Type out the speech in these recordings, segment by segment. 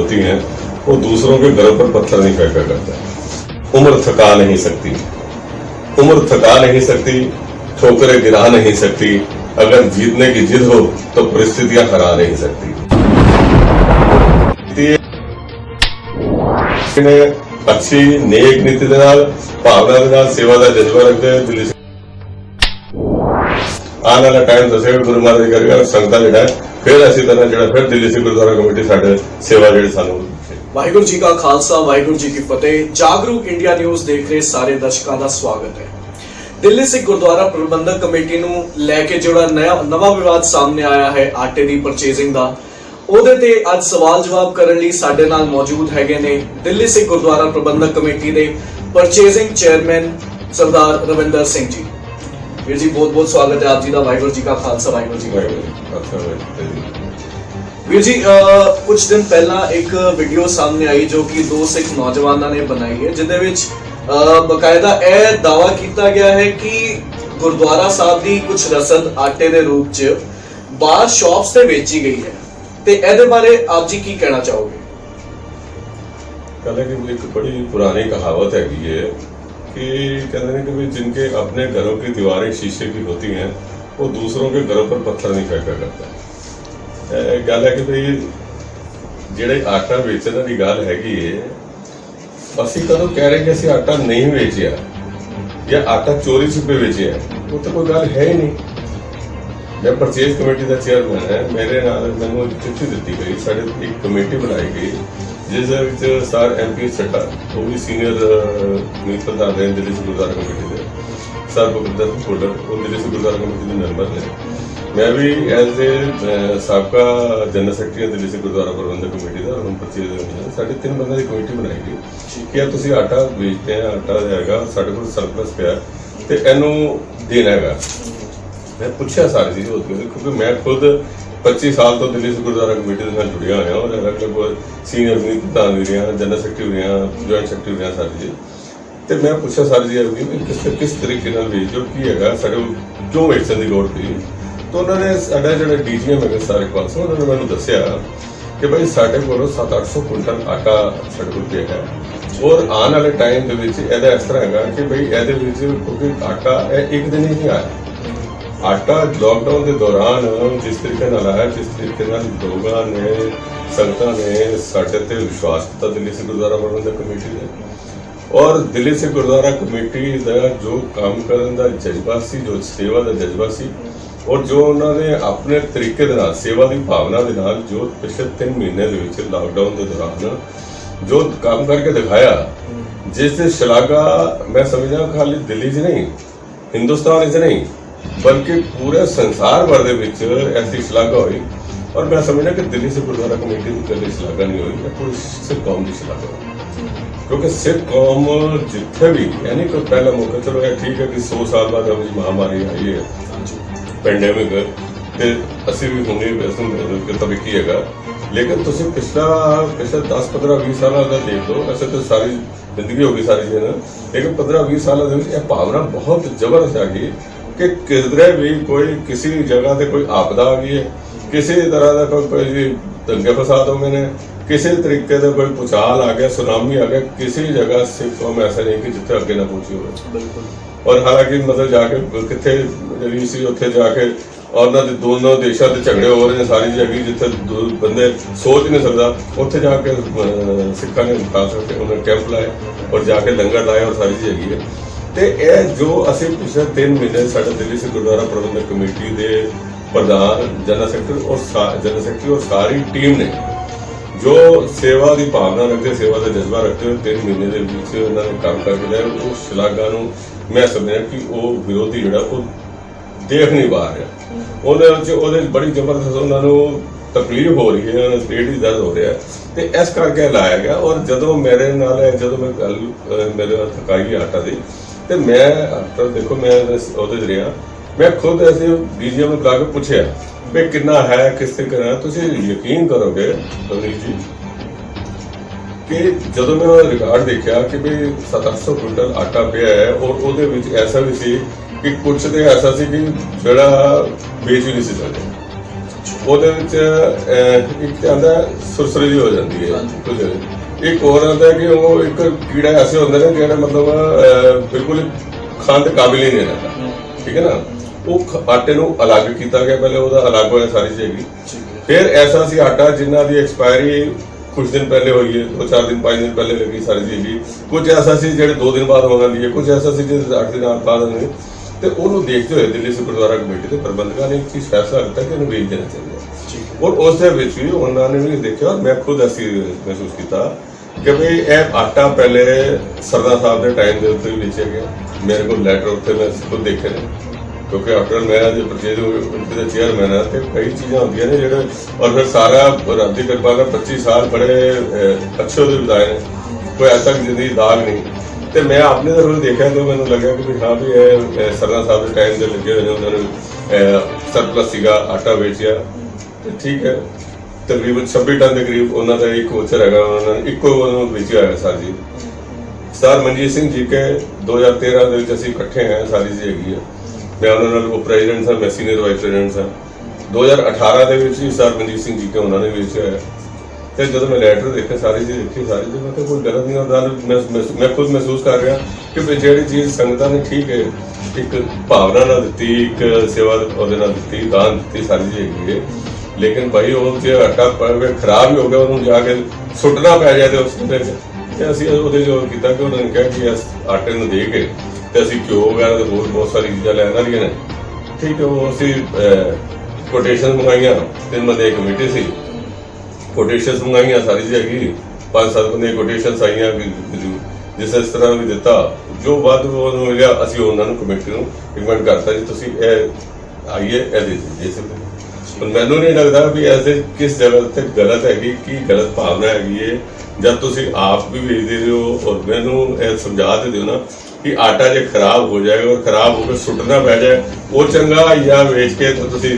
होती हैं वो दूसरों के घरों पर पत्थर नहीं फेंका करता। उम्र थका नहीं सकती, उम्र थका नहीं सकती, ठोकरें गिरा नहीं सकती। अगर जीतने की जिद हो तो परिस्थितियां हरा नहीं सकती। अच्छी नेक नीति ਦੇ ਨਾਲ ਭਾਵਨਾ ਦੇ ਨਾਲ ਸੇਵਾ ਦਾ ਜਜ਼ਬਾ ਰੱਖਦੇ ਹੋਏ ਦਿੱਲੀ ਆਉਣ ਵਾਲਾ ਟਾਈਮ ਦੱਸੇਗਾ ਗੁਰੂ ਮਹਾਰਾਜ ਦੀ ਕਿਰਪਾ ਸੰਗਤਾਂ ਜਿਹੜਾ ਫਿਰ ਇਸੇ ਤਰ੍ਹਾਂ ਜਿਹੜਾ ਫਿਰ ਦਿੱਲੀ ਸਿੱਖ ਗੁਰਦੁਆਰਾ ਕਮੇਟੀ ਸਾਡੇ ਸੇਵਾ ਜਿਹੜੀ ਸਾਨੂੰ ਵਾਹਿਗੁਰੂ ਜੀ ਕਾ ਖਾਲਸਾ ਵਾਹਿਗੁਰੂ ਜੀ ਕੀ ਫਤਿਹ। ਜਾਗਰੂਕ ਇੰਡੀਆ ਨਿਊਜ਼ ਦੇਖ ਰਹੇ ਸਾਰੇ ਦਰਸ਼ਕਾਂ ਦਾ ਸਵਾਗਤ ਹੈ। ਦਿੱਲੀ ਸਿੱਖ ਗੁਰਦੁਆਰਾ ਪ੍ਰਬੰਧਕ ਕਮੇਟੀ ਨੂੰ ਲੈ ਕੇ ਜਿਹੜਾ ਨਵਾਂ ਵਿਵਾਦ ਸਾਹਮਣੇ ਆਇਆ ਹੈ ਆਟੇ ਦੀ ਪਰਚੇਜ਼ਿੰਗ ਦਾ, ਉਹਦੇ ਤੇ ਅੱਜ ਸਵਾਲ ਜਵਾਬ ਕਰਨ ਲਈ ਸਾਡੇ ਨਾਲ ਮੌਜੂਦ ਹੈਗੇ ਨੇ ਦਿੱਲੀ ਸਿੱਖ ਗੁਰਦੁਆਰਾ ਪ੍ਰਬੰਧਕ ਕਮੇਟੀ ਦੇ ਪਰਚੇਜ਼ਿੰਗ ਚੇਅਰਮੈਨ ਸਰਦਾਰ ਰਵਿੰਦਰ ਸਿੰਘ ਜੀ। ਵੀਰ ਜੀ ਬਹੁਤ ਬਹੁਤ ਸਵਾਗਤ ਹੈ ਆਪ ਜੀ ਦਾ। ਵਾਹਿਗੁਰੂ ਜੀ ਕਾ ਖਾਲਸਾ ਵਾਹਿਗੁਰੂ ਜੀ ਕੀ ਫਤਿਹ। ਵੀਰ ਜੀ ਕੁਝ ਦਿਨ ਪਹਿਲਾਂ ਇੱਕ ਵੀਡੀਓ ਸਾਹਮਣੇ ਆਈ ਜੋ ਕਿ ਦੋ ਸਿੱਖ ਨੌਜਵਾਨਾਂ ਨੇ ਬਣਾਈ ਹੈ, ਜਿਹਦੇ ਵਿੱਚ ਬਕਾਇਦਾ ਇਹ ਦਾਅਵਾ ਕੀਤਾ ਗਿਆ ਹੈ ਕਿ ਗੁਰਦੁਆਰਾ ਸਾਹਿਬ ਦੀ ਕੁਝ ਰਸਦ ਆਟੇ ਦੇ ਰੂਪ 'ਚ ਬਾਹਰ ਸ਼ਾਪਸ ਤੇ ਵੇਚੀ ਗਈ ਹੈ, ਤੇ ਇਹਦੇ ਬਾਰੇ ਆਪ ਜੀ ਕੀ ਕਹਿਣਾ ਚਾਹੋਗੇ? कहते कि एक बड़ी पुरानी कहावत हैगी है कि कहते हैं कि भाई जिनके अपने घरों की दीवारें शीशे की होती हैं वो दूसरों के घरों पर पत्थर नहीं फेंका करता। गल है कि भाई ਜਿਹੜੇ ਆਟਾ ਵੇਚਣ ਦੀ ਗੱਲ ਹੈਗੀ ਹੈ, ਅਸੀਂ ਕਦੋਂ ਕਹਿ ਰਹੇ ਕਿ ਅਸੀਂ ਆਟਾ ਨਹੀਂ ਵੇਚਿਆ ਜਾਂ ਆਟਾ ਚੋਰੀ ਛੁਪੇ ਵੇਚਿਆ, ਉਹ ਤਾਂ ਕੋਈ ਗੱਲ ਹੈ ਹੀ ਨਹੀਂ। मैं परचेज कमेटी का चेयरमैन है, मेरे नाल मैनू चिट्ठी दी गई, साढ़े एक कमेटी बनाई गई जिस सर MP सट्टा वो भी सीनियर मीत प्रधान रहे दिल्ली सिक्ख गुरुद्वारा कमेटी के, सर भगविंदर फोल्डर वो दिल्ली सिक्ख गुरुद्वारा कमेटी के मैंबर ने, मैं भी एज ए सबका जनरल सैकटरी दिल्ली सिक्ख गुरुद्वारा प्रबंधक कमेटी का। हम परचेज साढ़े 3 बंदों की कमेटी बनाई गई कि यार तुसीं आटा बेचते हैं, आटा हैगा साढ़े कोल सरप्लस पिया ते इहनूं देना हैगा। मैं पूछा सारी चीज़ होती है क्योंकि मैं खुद 25 साल तो दिल्ली सिक्ख गुरुद्वारा कमेटी के साथ जुड़िया होया और अलग अलग सीनियर मीत प्रधान भी रहा, जनरल सैकटरी भी रहा, जॉइंट सैकटरी भी रहा सारी चीज़। तो मैं पूछा सारी चीज़ होगी किस तरीके बेचो की है साढ़े क्यों बेचने की लोड़ पी। तो उन्होंने साढ़ा जो DGM है सारे पास उन्होंने मैंने दसिया कि भाई साढ़े को 700-800 कुंटल आटा साढ़े को पिया है और आने वाले टाइम के इस तरह है कि भाई ये क्योंकि आटा एक दिन ही नहीं आया। आटा लॉकडाउन के दौरान जिस तरीके आया, जिस तरीके लोगों ने संगतां ने साडे ते विश्वास किया दिल्ली सिक्ख गुरुद्वारा प्रबंधक कमेटी ने, और दिल्ली सिक्ख गुरुद्वारा कमेटी का जो काम करने का जज्बा सी, जो सेवा का जज्बा सी और जो उन्होंने अपने तरीके दे नाल सेवा की भावना के नाल जो पिछले 3 महीने के लॉकडाउन के दौरान जो काम करके दिखाया, जिस शलाघा मैं समझा खाली दिल्ली च नहीं हिंदुस्तान च नहीं बल्कि पूरे संसार भर के ऐसी शलाघा हुई। और मैं समझना कि दिल्ली सिक्ख गुरुद्वारा कमेटी की कभी शलाघा नहीं हुई, या पूरी सिख कौम की शलाघा हुई, क्योंकि सिख कौम जिथे भी यानी कोई पहला मौका चलो यह ठीक है कि 100 साल बाद हम महामारी आई है पेंडेमिक ते असी भी होंगे तबकी है, लेकिन तुम पिछले 10, 15, 20 साल का देख लो। ऐसे तो सारी जिंदगी होगी सारी चीज़, लेकिन 15-20 साल भावना बहुत जबरदस्त आ गई कि किधरे भी कोई किसी जगह से कोई आपदा आ गई है, किसी तरह का कोई दंगे फसाद हो गए ने, किसी तरीके से कोई भूचाल आ गया, सुनामी आ गया, किसी जगह सिख कौम ऐसा नहीं कि जिथे अगे ना पहुंची हो। और हालांकि मतलब जाके कितने जी सी उत्थे जाके और दोनों देशों के झगड़े हो रहे हैं सारी जगह जिथे बंदे सोच नहीं सकता, उत्थे जाके सिखा ने खास करके उन्होंने कैंप लाए और जाके लंगर लाए और सारी चीज़ हैगी है। तो यह जो असी पिछले 3 महीने साढ़े दिल्ली सिक्ख गुरुद्वारा प्रबंधक कमेटी के प्रधान, जनरल सैकटरी और सारी टीम ने जो सेवा की भावना रखते, सेवा का जज्बा रखते हुए 3 महीने के बीच उन्होंने काम करके लिया, उस शलाघा मैं समझा कि वो विरोधी जोड़ा वो देख नहीं पा रहा। उन्होंने बड़ी जबरदस्त उन्होंने तकलीफ हो रही है, पेट ही दर्द हो रहा है, तो इस करके लाया गया। और जो मेरे नाल जो मैं गल मेरे थकाई आटा दी तो मैं आफ्टर देखो मैं रहा, मैं खुद ऐसे DGM बुला के पूछा भी कितना है किस तरीके ना, तुम यकीन करोगे रवनीत जी कि जो मैं रिकॉर्ड देखा कि भाई 700 कुंटल आटा पिया है और वो ऐसा भी सी कि कुछ तो ऐसा सी कि जोड़ा बेच भी नहीं सकते। ਉਹਦੇ ਵਿੱਚ ਇੱਕ ਤਾਂ ਆਉਂਦਾ ਸੁਰਸਰੀ ਜਿਹੀ ਹੋ ਜਾਂਦੀ ਹੈ ਹਾਂਜੀ। ਕੁਝ ਇੱਕ ਹੋਰ ਆਉਂਦਾ ਕਿ ਉਹ ਇੱਕ ਕੀੜਾ ਐਸੇ ਹੁੰਦਾ ਨੇ ਜਿਹੜਾ ਮਤਲਬ ਬਿਲਕੁਲ ਖਾਣ ਦੇ ਕਾਬਿਲ ਹੀ ਨਹੀਂ ਰਹਿੰਦਾ, ਠੀਕ ਹੈ ਨਾ। ਉਹ ਆਟੇ ਨੂੰ ਅਲੱਗ ਕੀਤਾ ਗਿਆ, ਪਹਿਲੇ ਉਹਦਾ ਅਲੱਗ ਹੋਇਆ ਸਾਰੀ ਚੀਜ਼। ਫਿਰ ਐਸਾ ਸੀ ਆਟਾ ਜਿਨ੍ਹਾਂ ਦੀ ਐਕਸਪਾਇਰੀ ਕੁਝ ਦਿਨ ਪਹਿਲੇ ਹੋਈ है, 2-4 दिन 5 दिन पहले लगी सारी चीज़। कुछ ऐसा सी जो 2 दिन बाद मंगाती है, कुछ ऐसा सी जो 8 दिन बाद आने। तो उन्होंने देखते हुए दिल्ली से गुरुद्वारा कमेटी के प्रबंधकों ने एक चीज़ फैसला किया कि उन्हें बेच देना चाहिए। और उस भी उन्होंने भी देखा और मैं खुद ऐसी महसूस किया कि भाई यह आटा पहले सरदार साहब के टाइम के उत्ते बेचा गया। मेरे को लैटर उत्ते मैं खुद देखे ने, क्योंकि आफ्टर मैं जो परचेज उनके चेयरमैन है तो कई चीज़ां होंगी ने जो। और फिर सारा रब की कृपा का 25 साल बड़े अच्छे उहदे बिताए ने, कोई ऐसा जिंदगी दाग नहीं। तो मैं अपने तरफ देखा तो मैंने लगा कि हाँ भी सरदार साहब के टाइम से लगे हुए उन्होंने सरप्लस सीगा आटा बेचिया, तो ठीक है। तकरीबन 26 टन के करीब उन्होंने एक वोचर है, उन्होंने इको बेचा है सर जी। सर मनजीत सिंह जी के 2013 के असीं इकट्ठे हैं, सारी चीज़ हैगी है। मैं उन्होंने प्रेजिडेंट सा, मैं सीनियर वाइस प्रेजिडेंट सा। 2018 के सर मनजीत सिंह जी के उन्होंने बेचा है। तो जो मैं लैटर देखे सारी चीज़ देखी, सारी चीज़ मतलब कोई गलत नहीं होता। मैं खुद महसूस कर रहा कि भाई जी चीज़ संगतां ने ठीक है एक भावना ना दी, एक सेवा दी, दान दी, सारी चीज़ हैगी है। लेकिन भाई वो जो आटा खराब ही हो गया, उन्होंने जाके सुटना पै जाए तो उस असं वो जो किया कि उन्होंने कहा कि इस आटे में दे के तो असी घ्यो वगैरह तो होर बहुत सारी चीज़ां लैन वालियां ने, ठीक है। वो असी कोटेशन मंगाइया, 3 बंदे कमेटी सी, कोटेशन मंगाइया, सारी चीज़ हैगी 5-7 बंदे कोटेशन आईयां, जिस इस तरह भी दिता जो वध मिलिया असी उन्होंने कमेटी को रिकमेंड करता जी तुसी आइए ए दे सकते। पर मैनू नहीं लगता भी ऐसे किस जगह ते गलत हैगी की गलत भावना हैगी है। जब तुसी आप भी बेचते रहे हो और मैनू समझा दे दिओ ना कि आटा जो खराब हो जाएगा और खराब होकर सुटना पै जाए वो चंगा, या बेच के तो तुसी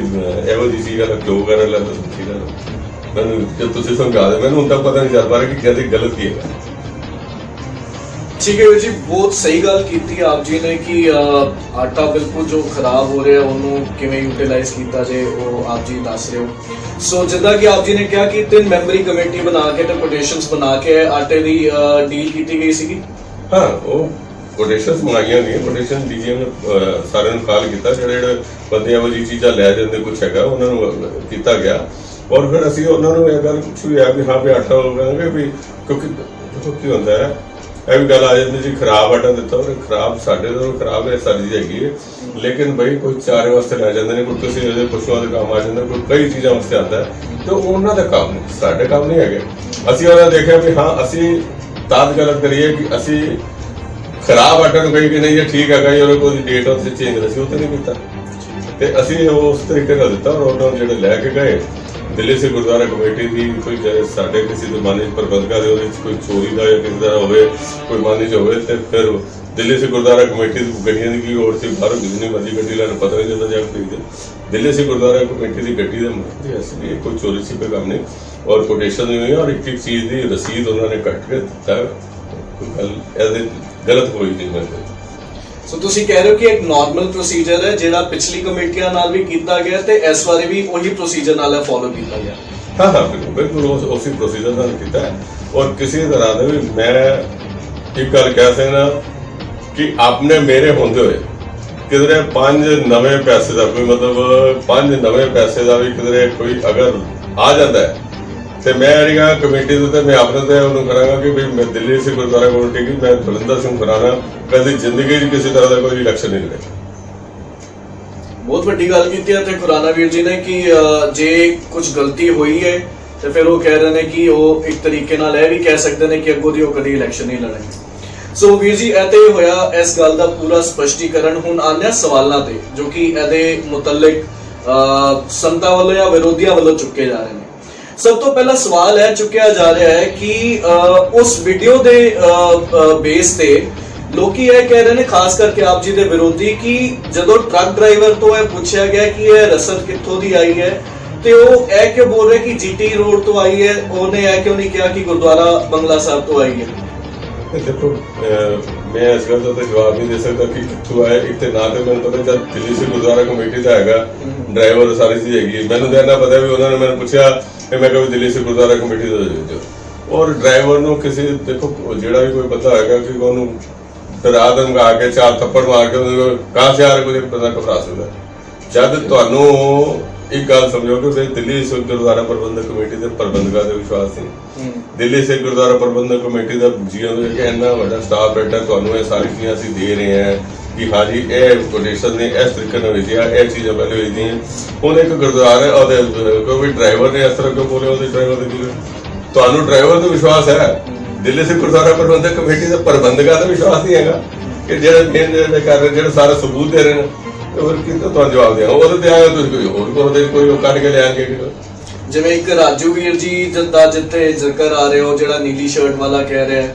एहो जी चीज़ का क्यों कर ला तो ठीक है। मैनू जब तुसी समझा दे मैनू उन तक पता नहीं चल पा रहा कि कहते गलत की है। ठीक है वीर जी, बहुत सही गल की आप जी ने कि आटा बिल्कुल जो खराब हो रहा है उन्होंने किवें यूटिलाइज किया जाए वो आप जी दस रहे हो। सो जिदा कि आप जी ने कहा कि 3 मैंबरी कमेटी बना के तो कोटेशंस बना के आटे की डील की गई सी। हाँ वो कोटेशन मंगाइया नहीं, कोटेशन डीजीएम ने सारे कॉल किया जो बंदे एहो जी चीज़ां लै जाते कुछ है उन्होंने किया गया। और फिर असी उन्होंने यह गल पूछी है भी हाँ भी आटा लगांगे भी, क्योंकि देखो की होंदा है यह भी गल आ जाती जी खराब आटा दिता और खराब साढ़े तो खराब है सारी चीज़ हैगी है। लेकिन बई कोई चारे वास्ते लै जाते हैं, कोई किसी पशुओं के काम आ जाता, कोई कई चीज़ों वास्ते आता है, तो उन्होंने काम नहीं, साढ़े काम नहीं है। असी उन्होंने देखा भी हाँ असी तद गलत करिए कि असी खराब आटा कही कि नहीं ये ठीक है और कोई डेट उससे चेंज असी वो नहीं किया, तो असी उस तरीके का दिता। और उन्होंने जो लैके गए दिल्ली से गुरुद्वारा कमेटी की कोई साढ़े किसी मानज प्रबंधक कोई चोरी का या किसी तरह हो कोई मानज हो, फिर दिल्ली से गुरुद्वारा कमेटी गड्डियों की लोड़ से बाहर जितनी मर्जी गड्डी लैन पता नहीं चलता जाकर खरीदे। दिल्ली से गुरुद्वारा कमेटी की गड्डी का असली कोई चोरी सी कोई काम नहीं, और कोटेशन नहीं हुई और एक चीज़ की रसीद उन्होंने कट के दिता, गल गलत कोई नहीं। मैं सो तुसी कह रहे हो कि एक नॉर्मल प्रोसीजर है जिहड़ा पिछली कमेटियां नाल भी कीता गया ते इस बारे भी वही प्रोसीजर नाल फॉलो किया गया। हाँ हाँ बिल्कुल उसी प्रोसीजर नाल कीता है। और किसी तरह का भी मैं एक गल कह सकना कि आपने मेरे होंदे हुए किधरे 5 नवे पैसे का कोई मतलब 5 नवे पैसे का भी किधरे कोई अगर आ जाता है तो मैं कमेटी के मैं अपने तो उन्होंने कराँगा कि भाई मैं दिल्ली से गुरुद्वारा कमेटी की मैं बलविंदर सिंह खुराना कभी जिंदगी किसी तरह का कोई इलेक्शन नहीं लड़ेगा। बहुत वड्डी गल कीती है खुराना वीर जी ने कि जे कुछ गलती हुई है तो फिर वो कह रहे हैं कि वो एक तरीके नाल यह भी कह सकते हैं कि अगों दी वो कभी इलेक्शन नहीं लड़ेंगे। सो वीर जी ऐते होया इस गल का पूरा स्पष्टीकरण। हुण आने सवालों ते जो कि इहदे मुतल्लिक संतां वालों या विरोधियों वालों चुके जा रहे हैं। सब तो पहला सवाल है चुकिया जा रहा है कि उस वीडियो दे बेस ते लोकी यह कह रहे हैं खास करके आप जी दे विरोधी कि जदों ट्रक ड्राइवर तो यह पूछा गया कि यह रसद कित्थों दी आई है तो वो यह क्यों बोल रहे कि जीटी रोड तो आई है, उन्हें यह क्यों नहीं कहा कि गुरुद्वारा बंगला साहब तो आई है। देखो मैं इस गल का तो जवाब नहीं दे सकता कि कितों आए। एक तो ना तो मैंने पता जब दिल्ली से गुरुद्वारा कमेटी का है ड्राइवर सारी चीज हैगी, मैंने तो इन्ना पता भी उन्होंने मैंने पूछा कि मैं कभी दिल्ली से गुरुद्वारा कमेटी का दे दो। और ड्राइवर को किसी देखो जोड़ा भी कोई बंदा है कि उन्होंने डरा धमका के चार थप्पड़ मार के कहाँ से आ रहा कोई बंदा घबरा सकता। जब तुहानू एक गल समझो कि दिल्ली सिख गुरुद्वारा प्रबंधक कमेटी के प्रबंधकों का विश्वास नहीं, दिल्ली सिख गुरुद्वारा प्रबंधक कमेटी का जीओ इन्ना बड़ा स्टाफ बैठा तुहानू ये सारी चीज़ां असीं दे रहे हैं कि हाँ जी ये कोटेशन ने इस तरीके से भेजी है, चीज़ां पहले भेजी हैं। हुण एक गुरुद्वारा कोई ड्राइवर ने इस तरह क्यों बोले, वो ड्राइवर तुहानू ड्राइवर तो विश्वास है, दिल्ली सिख गुरुद्वारा प्रबंधक कमेटी के प्रबंधकों का विश्वास नहीं है कि जो मेन कर रहे जो सारा सबूत दे रहे हैं जवाब देंगे कोई कट के लियांगे। जिवें एक राजू वीर जी जिद्दां जिथे जिक्र आ रहे हो जिहड़ा नीली शर्ट वाला कह रहा है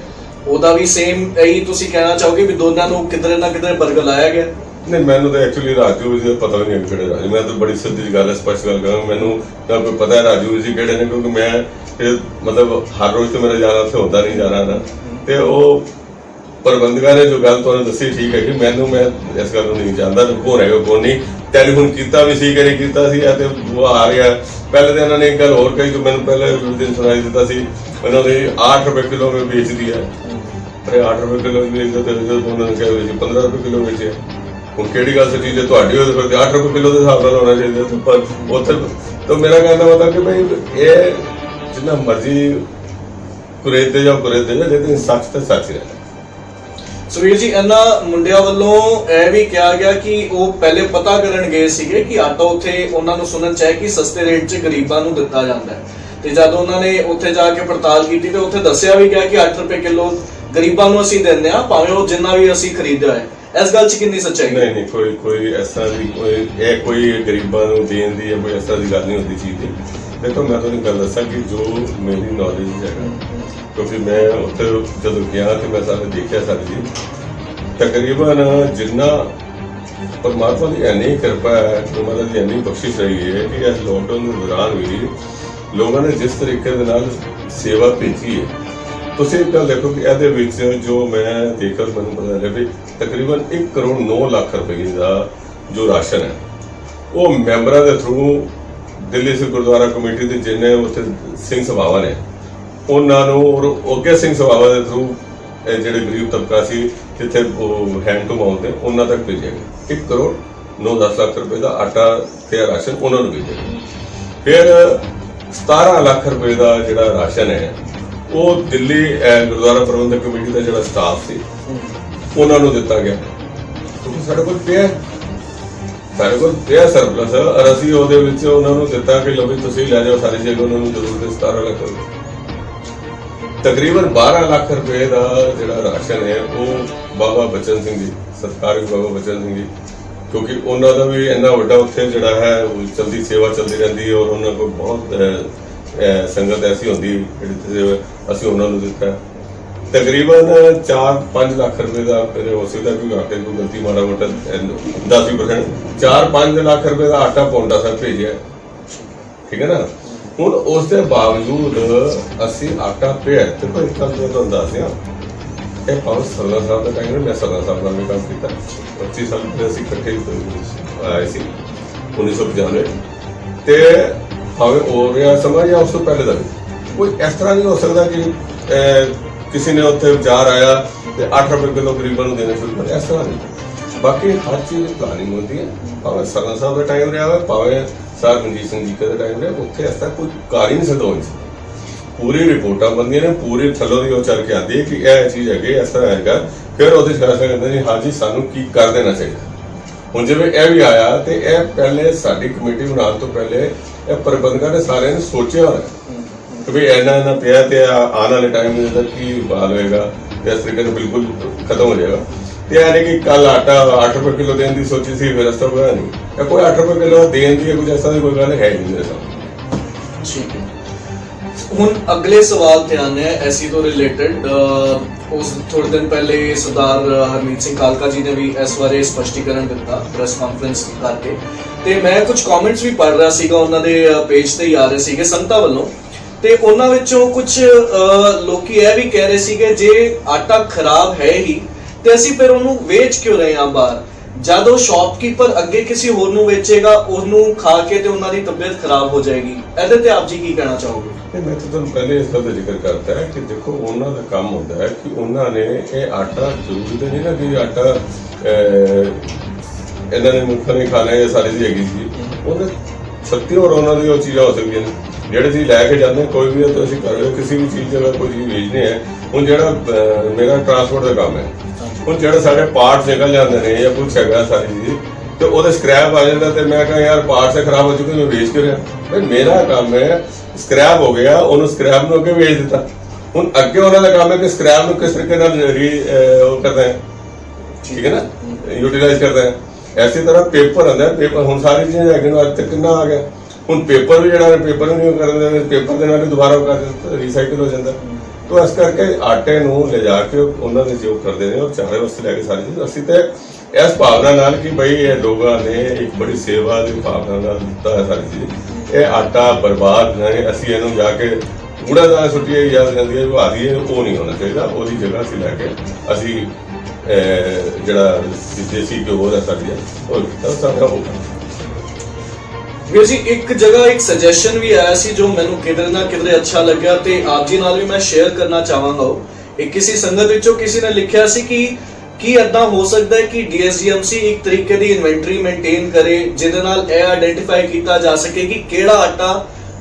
ਉਹਦਾ ਵੀ ਸੇਮ ਇਹੀ ਤੁਸੀਂ ਕਹਿਣਾ ਚਾਹੋਗੇ ਵੀ ਦੋਨਾਂ ਨੂੰ ਕਿਧਰੇ ਨਾ ਕਿਧਰੇ ਬਰਗਲਾਇਆ ਗਿਆ? नहीं मैंने तो एक्चुअली राजू जी पता भी नहीं किहड़े राजू, मैं तो बड़ी सीधी गल स्पष्ट गल कहां मैनू ना कोई पता है राजू जी किहड़े ने, क्योंकि मैं मतलब हर रोज तो मेरा जाना उत्थे होंदा नहीं जाना ना ते ओ प्रबंधकों ने जो गल तुहानू दसी ठीक है कि मैनू मैं इस गल नहीं जानता कौन है कौन नहीं, टैलीफोन किया भी सी कि नहीं किया सी ते वो आ रहा है। पहले तो इन्होंने एक गल होर कही जो मैंने पहले दिन सुनाई दिता सी, उन्होंने 8 रुपए किलो में बेच दिया। अरे 8 रुपए किलो बेचते तो उन्होंने क्या 15 रुपए किलो बेचे। ਹੁਣ ਕਿਹੜੀ ਗੱਲ ਸੱਚੀ ਜੇ ਤੁਹਾਡੀ ਹੋਵੇ ਫਿਰ 8 ਰੁਪਏ ਕਿਲੋ ਦੇ ਹਿਸਾਬ ਨਾਲ ਹੋਣਾ ਚਾਹੀਦਾ। ਪਰ ਉੱਥੇ ਤਾਂ ਮੇਰਾ ਕਹਿੰਦਾ ਮਤਲਬ ਕਿ ਭਾਈ ਇਹ ਜਿੰਨਾ ਮਰਜ਼ੀ ਕੁਰੇਦੇ ਜਾਂ ਲੇਕਿਨ ਸੱਚ ਤੇ ਸੱਚ ਹੀ ਰਹਿਣਾ। ਸੁਵੀਰ ਜੀ ਇਹਨਾਂ ਮੁੰਡਿਆਂ ਵੱਲੋਂ ਇਹ ਵੀ ਕਿਹਾ ਗਿਆ ਕਿ ਉਹ ਪਹਿਲੇ ਪਤਾ ਕਰਨ ਗਏ ਸੀਗੇ ਕਿ ਆਟਾ ਉੱਥੇ ਉਹਨਾਂ ਨੂੰ ਸੁਣਨ ਚ ਆਇਆ ਕਿ ਸਸਤੇ ਰੇਟ 'ਚ ਗਰੀਬਾਂ ਨੂੰ ਦਿੱਤਾ ਜਾਂਦਾ ਹੈ ਤੇ ਜਦ ਉਹਨਾਂ ਨੇ ਉੱਥੇ ਜਾ ਕੇ ਪੜਤਾਲ ਕੀਤੀ ਤੇ ਉੱਥੇ ਦੱਸਿਆ ਵੀ ਗਿਆ ਕਿ 8 ਰੁਪਏ ਕਿਲੋ ਗਰੀਬਾਂ ਨੂੰ ਅਸੀਂ ਦਿੰਦੇ ਆ ਭਾਵੇਂ ਉਹ ਜਿੰਨਾ ਵੀ ਅਸੀਂ ਖਰੀਦਿਆ ਹੈ। इस गल च कितनी सच्चाई? नहीं कोई ऐसा कोई गरीबां नूं देण दी कोई ऐसा दी गल नहीं होती चीज़ की। देखो मैं तुहानूं गल दसां कि जो मेरी नॉलेज है क्योंकि मैं उत्थे जदों गया तो मैं सारे देखिया सारी चीज़ तकरीबन जिन्ना परमात्मा की इन्नी कृपा है परमात्मा की इन्नी बख्शिश रही है कि इस लॉकडाउन के दौरान भी लोगों ने जिस तरीके दे नाल सेवा भेजी है ਤੁਸੀਂ ਇੱਕ ਗੱਲ ਦੇਖੋ ਕਿ ਇਹਦੇ ਵਿੱਚ ਜੋ ਮੈਂ ਦੇਖਿਆ ਮੈਨੂੰ ਪਤਾ ਲੱਗਿਆ ਵੀ ਤਕਰੀਬਨ 1 ਕਰੋੜ 9 ਲੱਖ ਰੁਪਏ ਦਾ ਜੋ ਰਾਸ਼ਨ ਹੈ ਉਹ ਮੈਂਬਰਾਂ ਦੇ ਥਰੂ ਦਿੱਲੀ ਸਿੱਖ ਗੁਰਦੁਆਰਾ ਕਮੇਟੀ ਦੇ ਜਿੰਨੇ ਉੱਥੇ ਸਿੰਘ ਸਭਾਵਾਂ ਨੇ ਉਹਨਾਂ ਨੂੰ ਔਰ ਅੱਗੇ ਸਿੰਘ ਸਭਾਵਾਂ ਦੇ ਥਰੂ ਇਹ ਜਿਹੜੇ ਗਰੀਬ ਤਬਕਾ ਸੀ ਜਿੱਥੇ ਹੈਂਡ ਟੂ ਮਾਊਥ ਨੇ ਉਹਨਾਂ ਤੱਕ ਭੇਜਿਆ ਗਿਆ। 1 ਕਰੋੜ 9-10 ਲੱਖ ਰੁਪਏ ਦਾ ਆਟਾ ਤੇ ਰਾਸ਼ਨ ਉਹਨਾਂ ਨੂੰ ਭੇਜਿਆ ਗਿਆ। ਫਿਰ 17 ਲੱਖ ਰੁਪਏ ਦਾ ਜਿਹੜਾ ਰਾਸ਼ਨ ਹੈ ਉਹ ਦਿੱਲੀ ਗੁਰਦੁਆਰਾ ਪ੍ਰਬੰਧਕ ਕਮੇਟੀ ਦਾ ਜਿਹੜਾ ਸਟਾਫ ਸੀ ਉਹਨਾਂ ਨੂੰ ਦਿੱਤਾ ਗਿਆ ਕਿਉਂਕਿ ਸਾਡੇ ਕੋਲ ਪਿਆ ਸਰਪਲਸ ਔਰ ਅਸੀਂ ਉਹਦੇ ਵਿੱਚ ਉਹਨਾਂ ਨੂੰ ਦਿੱਤਾ ਕਿ ਲਓ ਵੀ ਤੁਸੀਂ ਲੈ ਜਾਓ ਸਾਰੀ ਚੀਜ਼। ਉਹਨਾਂ ਨੂੰ ਜ਼ਰੂਰਤ ਹੈ 17 ਲੱਖ ਤਕਰੀਬਨ 12 ਲੱਖ ਰੁਪਏ ਦਾ ਜਿਹੜਾ ਰਾਸ਼ਨ ਹੈ ਉਹ ਬਾਬਾ ਬਚਨ ਸਿੰਘ ਜੀ ਸਤਿਕਾਰਯੋਗ ਬਾਬਾ ਬਚਨ ਸਿੰਘ ਜੀ ਕਿਉਂਕਿ ਉਹਨਾਂ ਦਾ ਵੀ ਇੰਨਾ ਵੱਡਾ ਉੱਥੇ ਜਿਹੜਾ ਹੈ ਉਹ ਚਲਦੀ ਸੇਵਾ ਚੱਲਦੀ ਰਹਿੰਦੀ ਹੈ ਔਰ ਉਹਨਾਂ ਕੋਲ ਬਹੁਤ ਸੰਗਤ ਐਸੀ ਹੁੰਦੀ ਜਿਹੜੀ ਅਸੀਂ ਉਹਨਾਂ ਨੂੰ ਦਿੱਤਾ ਤਕਰੀਬਨ 4-5 ਲੱਖ ਰੁਪਏ ਦਾ ਫਿਰ ਹੋ ਸਕਦਾ ਕੋਈ ਆਟੇ ਕੋਈ ਗਲਤੀ ਮਾੜਾ ਮੋਟਾ 10% 4-5 ਲੱਖ ਰੁਪਏ ਦਾ ਆਟਾ ਪੌਂਡਾ ਸਾਹਿਬ ਭੇਜਿਆ ਠੀਕ ਹੈ ਨਾ। ਹੁਣ ਉਸ ਦੇ ਬਾਵਜੂਦ ਅਸੀਂ ਆਟਾ ਭੇਜ ਤੇ ਕੋਈ ਕੰਮ ਨਹੀਂ ਤੁਹਾਨੂੰ ਦੱਸਿਆ ਇਹ ਭਾਵੇਂ ਸਰਦਾਰ ਸਾਹਿਬ ਦਾ ਟਾਈਮ ਮੈਂ ਸਰਦਾਰ ਸਾਹਿਬ ਨਾਲ ਵੀ ਕੰਮ ਕੀਤਾ 25 ਸਾਲ ਪਹਿਲੇ ਅਸੀਂ ਇਕੱਠੇ ਆਏ ਸੀ 1995 ਤੇ ਭਾਵੇਂ ਹੋ ਰਿਹਾ ਸਮਾਂ ਜਾਂ ਉਸ ਤੋਂ ਪਹਿਲੇ ਦਾ ਵੀ ਕੋਈ ਇਸ ਤਰ੍ਹਾਂ ਨਹੀਂ ਹੋ ਸਕਦਾ ਕਿ ਕਿਸੇ ਨੇ ਉੱਥੇ ਵਿਚਾਰ ਆਇਆ ਤੇ 8 ਰੁਪਏ ਕਿਲੋ ਗਰੀਬਾਂ ਨੂੰ ਦੇਣੇ ਸ਼ੁਰੂ ਕਰ ਇਸ ਤਰ੍ਹਾਂ ਨਹੀਂ। ਬਾਕੀ ਹਰ ਚੀਜ਼ ਦੀ ਪਲਾਨਿੰਗ ਹੁੰਦੀ ਹੈ ਭਾਵੇਂ ਸਰਦਾਰ ਸਾਹਿਬ ਦਾ ਟਾਈਮ ਰਿਹਾ ਹੋਵੇ ਭਾਵੇਂ ਸਰ ਮਨਜੀਤ ਸਿੰਘ ਜੀ ਦਾ ਟਾਈਮ ਰਿਹਾ ਉੱਥੇ ਇਸ ਤਰ੍ਹਾਂ ਕੋਈ ਕਰ ਹੀ ਨਹੀਂ ਸਕਦਾ ਹੋਈ ਪੂਰੀ ਰਿਪੋਰਟਾਂ ਬੰਦੀਆਂ ਨੇ ਪੂਰੀ ਥੱਲੋਂ ਦੀ ਉਹ ਚੱਲ ਕੇ ਆਉਂਦੀ ਹੈ ਕਿ ਇਹ ਚੀਜ਼ ਹੈਗੀ ਇਸ ਤਰ੍ਹਾਂ ਹੈਗਾ ਫਿਰ ਉਹਦੇ ਫੈਸਲਾ ਕਰਦੇ ਨੇ ਹਾਂਜੀ ਸਾਨੂੰ ਕੀ ਕਰ ਦੇਣਾ ਚਾਹੀਦਾ। ਹੁਣ ਜਿਵੇਂ ਇਹ ਵੀ ਆਇਆ ਤੇ ਇਹ ਪਹਿਲੇ ਸਾਡੀ ਕਮੇਟੀ ਬਣਾਉਣ ਤੋਂ ਪਹਿਲੇ ਇਹ ਪ੍ਰਬੰਧਕਾਂ ਨੇ ਸਾਰਿਆਂ ਨੇ ਸੋਚਿਆ ਹੋਇਆ ਕਿ ਵੀ ਇੰਨਾ ਪਿਆ ਤੇ ਆਉਣ ਵਾਲੇ ਟਾਈਮ ਦੇ ਅੰਦਰ ਕੀ ਹਾਲ ਹੋਏਗਾ ਤੇ ਇਸ ਤਰੀਕੇ ਨਾਲ ਬਿਲਕੁਲ ਖਤਮ ਹੋ ਜਾਏਗਾ। ਤੇ ਇਹ ਨਹੀਂ ਕਿ ਕੱਲ ਆਟਾ 8 ਰੁਪਏ ਕਿਲੋ ਦੇਣ ਦੀ ਸੋਚੀ ਸੀ ਫਿਰ ਇਸ ਤਰ੍ਹਾਂ ਹੋਇਆ ਨਹੀਂ ਇਹ ਕੋਈ 8 ਰੁਪਏ ਕਿਲੋ ਦੇਣ ਦੀ ਕੁਝ ਐਸਾ ਦੀ ਕੋਈ ਗੱਲ ਹੈ ਨਹੀਂ ਮੇਰੇ ਸਾਹਮਣੇ। ਠੀਕ ਹੈ ਹੁਣ ਅਗਲੇ ਸਵਾਲ ਤੇ ਆਨੇ ਹੈ ਐਸੀ ਤੋਂ ਰਿਲੇਟਡ ਉਸ ਥੋੜੇ ਦਿਨ ਪਹਿਲੇ ਸਰਦਾਰ ਹਰਮੀਤ ਸਿੰਘ ਕਾਲਕਾ ਜੀ ਨੇ ਵੀ ਇਸ ਬਾਰੇ ਸਪਸ਼ਟੀਕਰਨ ਦਿੱਤਾ ਪ੍ਰੈਸ ਕਾਨਫਰੰਸ ਕਰਕੇ ਤੇ ਮੈਂ ਕੁਝ ਕਮੈਂਟਸ ਵੀ ਪੜ੍ਹ ਰਿਹਾ ਸੀਗਾ ਉਹਨਾਂ ਦੇ ਪੇਜ ਤੇ ਹੀ ਆ ਰਹੇ ਸੀਗੇ ਸੰਗਤਾਂ ਵੱਲੋਂ ਤੇ ਉਹਨਾਂ ਵਿੱਚੋਂ ਕੁਝ ਲੋਕੀ ਇਹ ਵੀ ਕਹਿ ਰਹੇ ਸੀਗੇ ਜੇ ਆਟਾ ਖਰਾਬ ਹੈ ਹੀ ਤੇ ਅਸੀਂ ਫਿਰ ਉਹਨੂੰ ਵੇਚ ਕਿਉਂ ਰਹੇ ਹਾਂ ਬਾਹਰ, ਜਦ ਉਹ ਸ਼ਾਪਕੀਪਰ ਅੱਗੇ ਕਿਸੇ ਹੋਰ ਨੂੰ ਵੇਚੇਗਾ ਉਹਨੂੰ ਖਾ ਕੇ ਤੇ ਉਹਨਾਂ ਦੀ ਤਬੀਅਤ ਖਰਾਬ ਹੋ ਜਾਏਗੀ। ਇਹਦੇ ਤੇ ਆਪ ਜੀ ਕੀ ਕਹਿਣਾ ਚਾਹੋਗੇ? ਮੈਂ ਤਾਂ ਤੁਹਾਨੂੰ ਪਹਿਲੇ ਇਸ ਗੱਲ ਦਾ ਜ਼ਿਕਰ ਕਰਤਾ ਹੈ ਕਿ ਦੇਖੋ ਉਹਨਾਂ ਦਾ ਕੰਮ ਹੁੰਦਾ ਹੈ ਕਿ ਉਹਨਾਂ ਨੇ ਇਹ ਆਟਾ ਜ਼ਰੂਰੀ ਤਾਂ ਨਹੀਂ ਨਾ ਕਿ ਆਟਾ ਇਹਨਾਂ ਨੇ ਮੁੱਖ ਨਹੀਂ ਖਾਣਾ ਇਹ ਸਾਰੀ ਚੀਜ਼ ਹੈਗੀ ਸੀ, ਉਹਨੇ ਸੱਤੀ ਹੋਰ ਉਹਨਾਂ ਦੀ ਉਹ ਚੀਜ਼ਾਂ ਹੋ ਸਕਦੀਆਂ ਨੇ ਜਿਹੜੇ ਤੁਸੀਂ ਲੈ ਕੇ ਜਾਂਦੇ ਕੋਈ ਵੀ ਤੁਸੀਂ ਕਰ ਰਹੇ ਹੋ ਕਿਸੇ ਵੀ ਚੀਜ਼ ਜਗ੍ਹਾ ਕੋਈ ਚੀਜ਼ ਵੇਚਣੀ ਹੈ। ਹੁਣ ਜਿਹੜਾ ਮੇਰਾ ਟਰਾਂਸਪੋਰਟ ਦਾ ਕੰਮ ਹੈ, ਹੁਣ ਜਿਹੜੇ ਸਾਡੇ ਪਾਰਟਸ ਨਿਕਲ ਜਾਂਦੇ ਨੇ ਜਾਂ ਕੁਛ ਹੈਗਾ ਸਾਰੀ ਚੀਜ਼ ਤੇ ਉਹਦੇ ਸਕ੍ਰੈਪ ਆ ਜਾਂਦਾ ਤੇ ਮੈਂ ਕਹਾਂ ਯਾਰ ਪਾਰਟਸ ਖਰਾਬ ਹੋ ਚੁੱਕੇ ਮੈਂ ਵੇਚ ਕੇ ਰਿਹਾ, ਭਾਈ ਮੇਰਾ ਕੰਮ ਹੈ ਸਕ੍ਰੈਪ ਹੋ ਗਿਆ ਉਹਨੂੰ ਸਕ੍ਰੈਪ ਨੂੰ ਅੱਗੇ ਵੇਚ ਦਿੱਤਾ। ਹੁਣ ਅੱਗੇ ਉਹਨਾਂ ਦਾ ਕੰਮ ਹੈ ਕਿ ਸਕ੍ਰੈਪ ਨੂੰ ਕਿਸ ਤਰੀਕੇ ਨਾਲ ਉਹ ਕਰਦਾ ਹੈ, ਠੀਕ ਹੈ ਨਾ, ਯੂਟਿਲਾਈਜ਼ ਕਰਦਾ ਹੈ। ਐਸੀ ਤਰ੍ਹਾਂ ਪੇਪਰ ਹੁੰਦਾ, ਪੇਪਰ ਹੁਣ ਸਾਰੀ ਚੀਜ਼ਾਂ ਹੈਗੇ ਨੇ ਅੱਜ ਤੱਕ ਕਿੰਨਾ ਆ ਗਿਆ। ਹੁਣ ਪੇਪਰ ਵੀ ਜਿਹੜਾ ਪੇਪਰ ਨਹੀਂ ਕਰਦੇ ਪੇਪਰ ਦੇ ਨਾਲ ਵੀ ਦੁਬਾਰਾ ਕਰ ਰੀਸਾਈਕਲ ਹੋ ਜਾਂਦਾ। तो इस करके आटे नूं ले जाके उन्होंने जो करते हैं और चारे वास्ते लैके सारी चीज़ असीं ते इस भावना नाल कि बई ये लोगों ने एक बड़ी सेवा की भावना नाल दिता है सारी चीज़। ये आटा बर्बाद नहीं असीं इहनूं जाके कूड़ादान सुट्टीए या बहा दीए वो नहीं होना चाहिए। उसकी जगह असीं लैके असीं जिहड़ा देसी घ्यो है साडी वो सारा होगा। ਵੀਰ ਜੀ ਇੱਕ ਜਗ੍ਹਾ ਇੱਕ ਸੁਜੈਸ਼ਨ ਵੀ ਆਇਆ ਸੀ ਜੋ ਮੈਨੂੰ ਕਿਧਰੇ ਨਾ ਕਿਧਰੇ ਅੱਛਾ ਲੱਗਿਆ ਤੇ ਆਪ ਜੀ ਨਾਲ ਵੀ ਮੈਂ ਸ਼ੇਅਰ ਕਰਨਾ ਚਾਹਾਂਗਾ। ਇੱਕ ਕਿਸੇ ਸੰਗਤ ਵਿੱਚੋਂ ਕਿਸੇ ਨੇ ਲਿਖਿਆ ਸੀ ਕਿ ਕੀ ਏਦਾਂ ਹੋ ਸਕਦਾ ਹੈ ਕਿ ਡੀਐਸਡੀਐਮਸੀ ਇੱਕ ਤਰੀਕੇ ਦੀ ਇਨਵੈਂਟਰੀ ਮੇਨਟੇਨ ਕਰੇ ਜਿਹਦੇ ਨਾਲ ਇਹ ਆਇਡੈਂਟੀਫਾਈ ਕੀਤਾ ਜਾ ਸਕੇ ਕਿ ਕਿਹੜਾ ਆਟਾ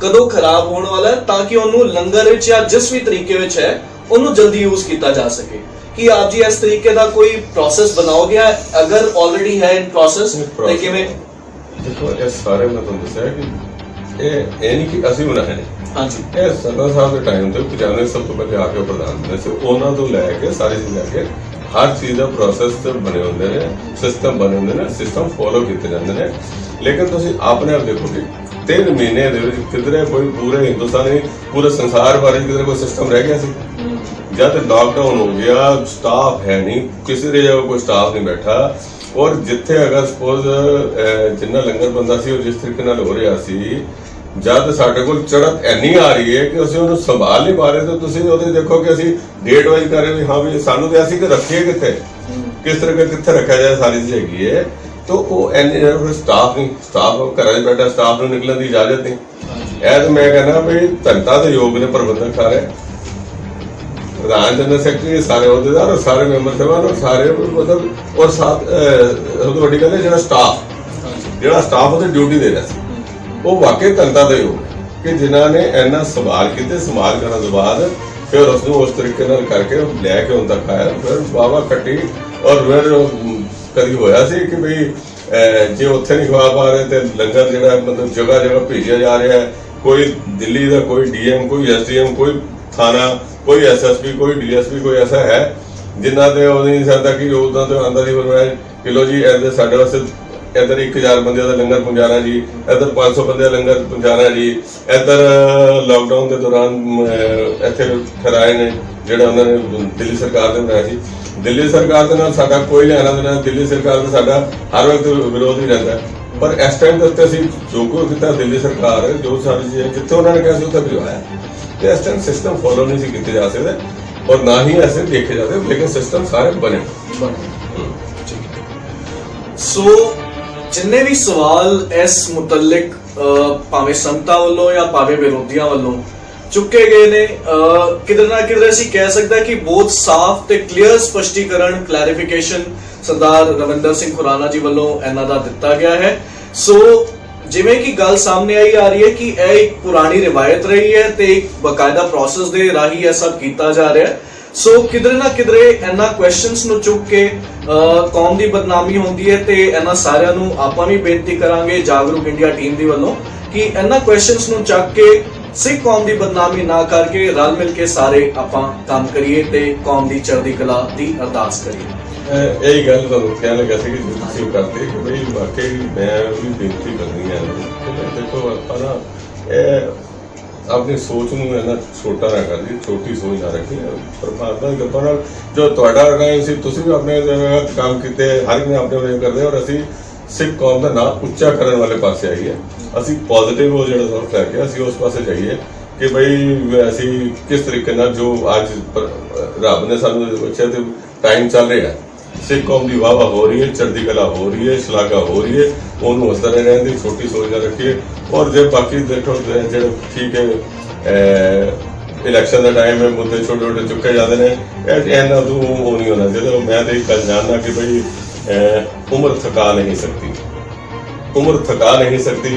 ਕਦੋਂ ਖਰਾਬ ਹੋਣ ਵਾਲਾ ਹੈ ਤਾਂ ਕਿ ਉਹਨੂੰ ਲੰਗਰ ਵਿੱਚ ਜਾਂ ਜਿਸ ਵੀ ਤਰੀਕੇ ਵਿੱਚ ਹੈ ਉਹਨੂੰ ਜਲਦੀ ਯੂਜ਼ ਕੀਤਾ ਜਾ ਸਕੇ। ਕਿ ਆਪ ਜੀ ਇਸ ਤਰੀਕੇ ਦਾ ਕੋਈ ਪ੍ਰੋਸੈਸ ਬਣਾਓਗੇ ਅਗਰ ਆਲਰੇਡੀ ਹੈ ਇਨ ਪ੍ਰੋਸੈਸ ਤੇ ਕਿਵੇਂ? देखो ये सारे मैं तुम दसा कि ये नहीं कि असं बनाए ने। हाँ जी, ये सरदार साहब के टाइम तो खजाने सब तो पहले आके प्रधान बने से उन्होंने तो लैके सारी चीज़ लैके हर चीज़ का प्रोसैस बने होंगे ने, सिस्टम बने होंगे ने, सिस्टम फॉलो किए जाते हैं। लेकिन तुम अपने आप देखो कि 3 महीने किधरे कोई पूरे हिंदुस्तान पूरे संसार बारे किधरे कोई सिस्टम रह गया सी। जब लॉकडाउन हो गया स्टाफ है नहीं, किसी की जगह कोई स्टाफ नहीं बैठा और जिथे अगर सपोज जिन्ना लंगर बनता सी और जिस तरीके नाल हो रहा सी जब साडे कोल चढ़त इन्नी आ रही है कि असीं उहनूं संभाल नहीं पा रहे तो तुसीं ओहदे देखो कि असीं डेट वाइज कर रहे हाँ भी सानूं ते असीं कि रखीए कित्थे किस तरह कित्थे रखा जाए सारी चीज़ हैगी है। तो वो इन्ने स्टाफ नहीं, स्टाफ घर बैठा स्टाफ नूं निकलण दी इजाजत नहीं। ऐ तो मैं कहना भी धनता दे योग ने प्रबंधक सारे प्रधान जनरल सैकटरी सारे अहुदेदार और सारे मैंबर साहबान और सारे मतलब और साथ सब बड़ी गल है जो स्टाफ उसकी ड्यूटी दे रहा है वो वाकई धनता का योग है कि जिन्होंने इन्ना संभाल किए संभाल करने के बाद फिर उसको उस तरीके करके लैके उन तक आया फिर वाहवा कट्टी और फिर कभी होया सी कि बई जे उत्थे नहीं खवा पा रहे तो लंगर जो मतलब जगह जगह भेजा जा रहा है। कोई दिल्ली का कोई डीएम कोई एसडीएम कोई थाना कोई एसएसपी कोई डीएसपी कोई ऐसा है जिन्ना ते वो नहीं सकता कि उदा तो आंदा नहीं फरमाया कि लो जी इधर साढ़े वास्ते इधर 1000 बंदे का लंगर पहुँचाना जी, इधर 500 बंदे का लंगर पहुँचाना जी, इधर लॉकडाउन के दौरान इतने ठहराए ने जोड़ा उन्होंने दिल्ली सरकार ने बनाया सी। दिल्ली सरकार के नाल साडा कोई लेना देना, दिल्ली सरकार का साडा हर वक्त विरोध ही रहता है। पर इस टाइम के उत्ते असीं जो कुछ किया दिल्ली सरकार जो सारी चीज़ जितने उन्होंने कहा उत्थे भिजवाया तो इस टाइम सिस्टम फॉलो नहीं किए जा सकते और ना ही ऐसे देखे जाते लेकिन सिस्टम सारे बने। सो जिन्ने भी सवाल इस मुतल्लिक भावें संगतां वालों या भावें विरोधियों वालों चुके गए ने किधर ना किधर असीं कह सकते हैं कि बहुत साफ ते क्लीयर स्पष्टीकरण क्लैरिफिकेशन सरदार रविंदर सिंह खुराना जी वालों इन्हां दा दिता गया है। सो जिवें की गल सामने आई आ रही है कि यह एक पुरानी रिवायत रही है ते एक बकायदा प्रोसेस दे राही यह सब किया जा रहा है। सो किधरे ना किधरे इन्हां क्वेश्चनस नूं चुक के कौम दी बदनामी होंदी है ते इन्हां सारिआं नूं आपां भी बेनती करांगे जागरूक इंडिया टीम दी वल्लों कि इन्हां क्वेश्चनस नूं चक के सिख कौम दी बदनामी ना करके रल मिल के सारे आपां काम करिए ते कौम दी चढ़दी कला दी अरदास करिए। यही गल तुहानूं कहण लगा सी कि तुसीं करते कि बई वाकई मैं भी बेनती करनी है कि देखो आपां ना अपनी सोच नूं इन्ना छोटा ना करिए, छोटी सोच ना रखिए। परमात्मा दी कृपा नाल जो तुहाडा टाइम सी तुसीं भी अपने काम कीते हर एक ने अपने अपने करदे और असीं सिख कौम का नाम उच्चा करने वाले पासे आईए। असीं पॉजिटिव वो जिहड़ा सोच लैके असीं उस पासे जाइए ਕਿ ਬਈ ਅਸੀਂ ਕਿਸ ਤਰੀਕੇ ਨਾਲ ਜੋ ਅੱਜ ਰੱਬ ਨੇ ਸਾਨੂੰ ਬਖਸ਼ਿਆ ਤੇ ਟਾਈਮ ਚੱਲ ਰਿਹਾ, ਸਿੱਖ ਕੌਮ ਦੀ ਵਾਹਵਾ ਹੋ ਰਹੀ ਹੈ, ਚੜ੍ਹਦੀ ਕਲਾ ਹੋ ਰਹੀ ਹੈ, ਸ਼ਲਾਘਾ ਹੋ ਰਹੀ ਹੈ, ਉਹਨੂੰ ਉਸ ਤਰ੍ਹਾਂ ਰਹਿਣ ਦੀ ਛੋਟੀ ਸੋਚ ਨਾ ਰੱਖੀਏ। ਔਰ ਜੇ ਬਾਕੀ ਦੇਖੋ ਜਿਹੜੇ ਠੀਕ ਹੈ ਇਲੈਕਸ਼ਨ ਦਾ ਟਾਈਮ ਹੈ, ਮੁੱਦੇ ਛੋਟੇ ਛੋਟੇ ਚੁੱਕੇ ਜਾਂਦੇ ਨੇ, ਇਹਨਾਂ ਤੋਂ ਉਹ ਨਹੀਂ ਹੋਣਾ ਚਾਹੀਦਾ। ਮੈਂ ਤਾਂ ਇੱਕ ਗੱਲ ਜਾਣਦਾ ਕਿ ਬਈ उम्र थका नहीं सकती, उम्र थका नहीं सकती,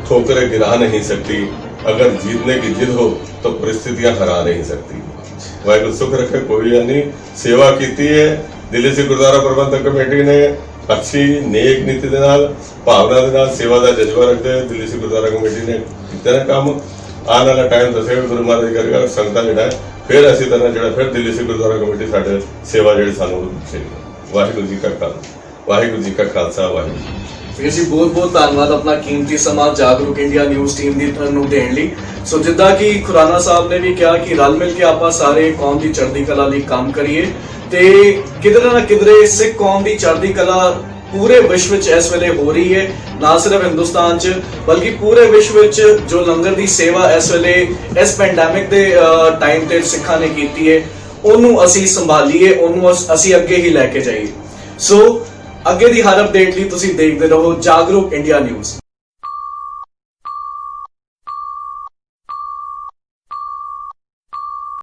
ठोकरें गिरा नहीं सकती, अगर जीतने की जिद हो तो परिस्थितियां हरा नहीं सकती। वाहिगुरू सुख रखे, कोई नहीं सेवा की है। दिल्ली सिख गुरुद्वारा प्रबंधक कमेटी ने अच्छी नेक नीति दे नाल भावना दे नाल सेवा का जज्बा रखते हैं। दिल्ली सिख गुरुद्वारा कमेटी ने कितना काम आने वाला टाइम दसेगा, गुरु महाराज करेगा, संगत जिहड़ा फिर इसी तरह जिहड़ा फिर दिल्ली सिख गुरुद्वारा कमेटी साडे सेवा जिहड़ी सानू देगी। वाहिगुरू जी का खालसा, वाहिगुरू जी का खालसा, वाहिगुरू। ਵੀਰ ਜੀ ਬਹੁਤ ਬਹੁਤ ਧੰਨਵਾਦ ਆਪਣਾ ਕੀਮਤੀ ਸਮਾਂ ਜਾਗਰੂਕ ਇੰਡੀਆ ਨਿਊਜ਼ ਟੀਮ ਦੀ ਨੂੰ ਦੇਣ ਲਈ। ਸੋ ਜਿੱਦਾਂ ਕਿ ਖੁਰਾਨਾ ਸਾਹਿਬ ਨੇ ਵੀ ਕਿਹਾ ਕਿ ਰਲ ਮਿਲ ਕੇ ਆਪਾਂ ਸਾਰੇ ਕੌਮ ਦੀ ਚੜ੍ਹਦੀ ਕਲਾ ਲਈ ਕੰਮ ਕਰੀਏ ਤੇ ਕਿਧਰੇ ਨਾ ਕਿਧਰੇ ਸਿੱਖ ਕੌਮ ਦੀ ਚੜ੍ਹਦੀ ਕਲਾ ਪੂਰੇ ਵਿਸ਼ਵ ਵਿੱਚ ਇਸ ਵੇਲੇ ਹੋ ਰਹੀ ਹੈ, ਨਾ ਸਿਰਫ ਹਿੰਦੁਸਤਾਨ 'ਚ ਬਲਕਿ ਪੂਰੇ ਵਿਸ਼ਵ ਵਿੱਚ ਜੋ ਲੰਗਰ ਦੀ ਸੇਵਾ ਇਸ ਵੇਲੇ ਇਸ ਪੈਂਡੈਮਿਕ ਦੇ ਟਾਈਮ ਤੇ ਸਿੱਖਾਂ ਨੇ ਕੀਤੀ ਹੈ, ਉਹਨੂੰ ਅਸੀਂ ਸੰਭਾਲੀਏ, ਉਹਨੂੰ ਅਸੀਂ ਅੱਗੇ ਹੀ ਲੈ ਕੇ ਜਾਈਏ। ਸੋ ਅੱਗੇ ਦੀ ਹਰ ਅਪਡੇਟ ਲਈ ਤੁਸੀਂ ਦੇਖਦੇ ਰਹੋ ਜਾਗਰੂਕ ਇੰਡੀਆ ਨਿਊਜ਼।